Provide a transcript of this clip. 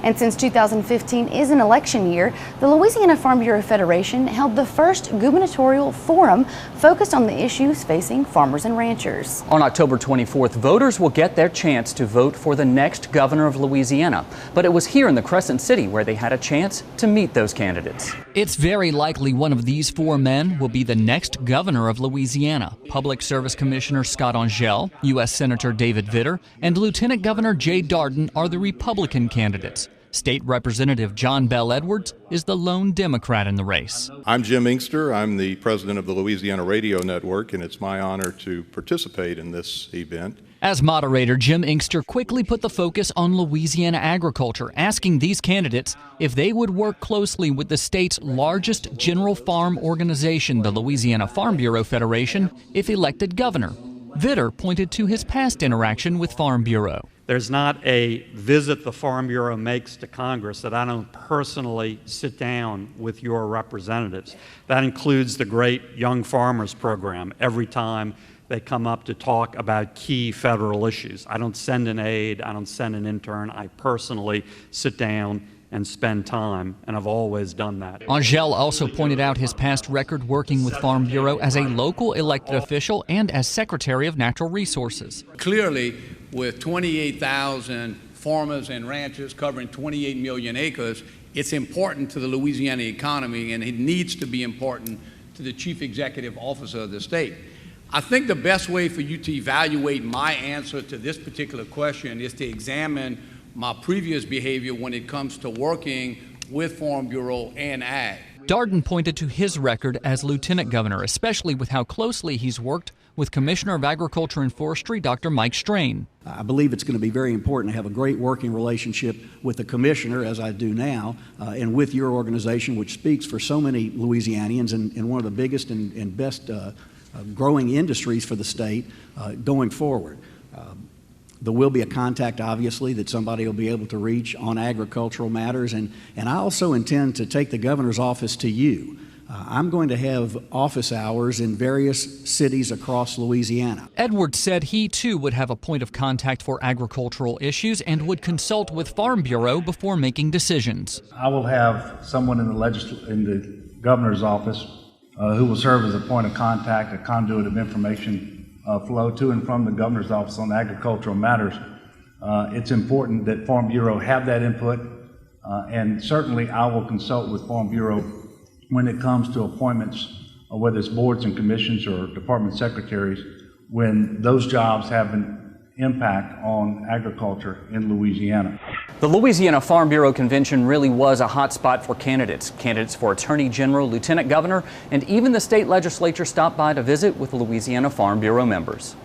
And since 2015 is an election year, the Louisiana Farm Bureau Federation held the first Gubernatorial Forum focused on the issues facing farmers and ranchers. On October 24th, voters will get their chance to vote for the next governor of Louisiana. But it was here in the Crescent City where they had a chance to meet those candidates. It's very likely one of these four men will be the next governor of Louisiana. Public Service Commissioner Scott Angel, U.S. Senator David Vitter, and Lieutenant Governor Jay Darden are the Republican candidates. State Representative John Bell Edwards is the lone Democrat in the race. I'm Jim Inkster. I'm the president of the Louisiana Radio Network, and it's my honor to participate in this event. As moderator, Jim Inkster quickly put the focus on Louisiana agriculture, asking these candidates if they would work closely with the state's largest general farm organization, the Louisiana Farm Bureau Federation, if elected governor. Vitter pointed to his past interaction with Farm Bureau. There's not a visit the Farm Bureau makes to Congress that I don't personally sit down with your representatives. That includes the great Young Farmers Program. Every time they come up to talk about key federal issues, I don't send an aide, I don't send an intern. I personally sit down and spend time, and I've always done that. Angel also pointed out his past record working with Farm Bureau as a local elected official and as Secretary of Natural Resources. Clearly, with 28,000 farmers and ranchers covering 28 million acres, it's important to the Louisiana economy, and it needs to be important to the Chief Executive Officer of the state. I think the best way for you to evaluate my answer to this particular question is to examine my previous behavior when it comes to working with Farm Bureau and Ag. Darden pointed to his record as Lieutenant Governor, especially with how closely he's worked with Commissioner of Agriculture and Forestry, Dr. Mike Strain. I believe it's going to be very important to have a great working relationship with the Commissioner, as I do now, and with your organization, which speaks for so many Louisianians and one of the biggest and best growing industries for the state going forward. There will be a contact, obviously, that somebody will be able to reach on agricultural matters, and I also intend to take the governor's office to you. I'm going to have office hours in various cities across Louisiana. Edwards said he, too, would have a point of contact for agricultural issues and would consult with Farm Bureau before making decisions. I will have someone in the governor's office who will serve as a point of contact, a conduit of information flow to and from the governor's office on agricultural matters. It's important that Farm Bureau have that input, and certainly I will consult with Farm Bureau when it comes to appointments, whether it's boards and commissions or department secretaries, when those jobs have an impact on agriculture in Louisiana. The Louisiana Farm Bureau Convention really was a hot spot for candidates for Attorney General, Lieutenant Governor, and even the state legislature stopped by to visit with Louisiana Farm Bureau members.